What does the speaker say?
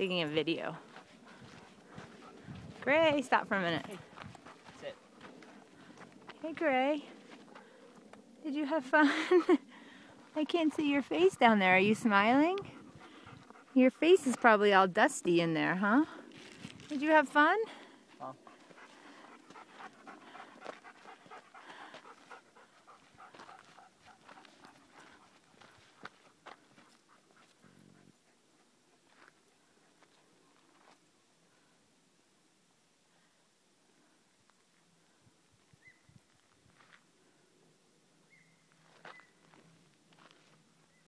taking a video. Gray, stop for a minute. Hey, sit. Hey, Gray. Did you have fun? I can't see your face down there. Are you smiling? Your face is probably all dusty in there, huh? Did you have fun?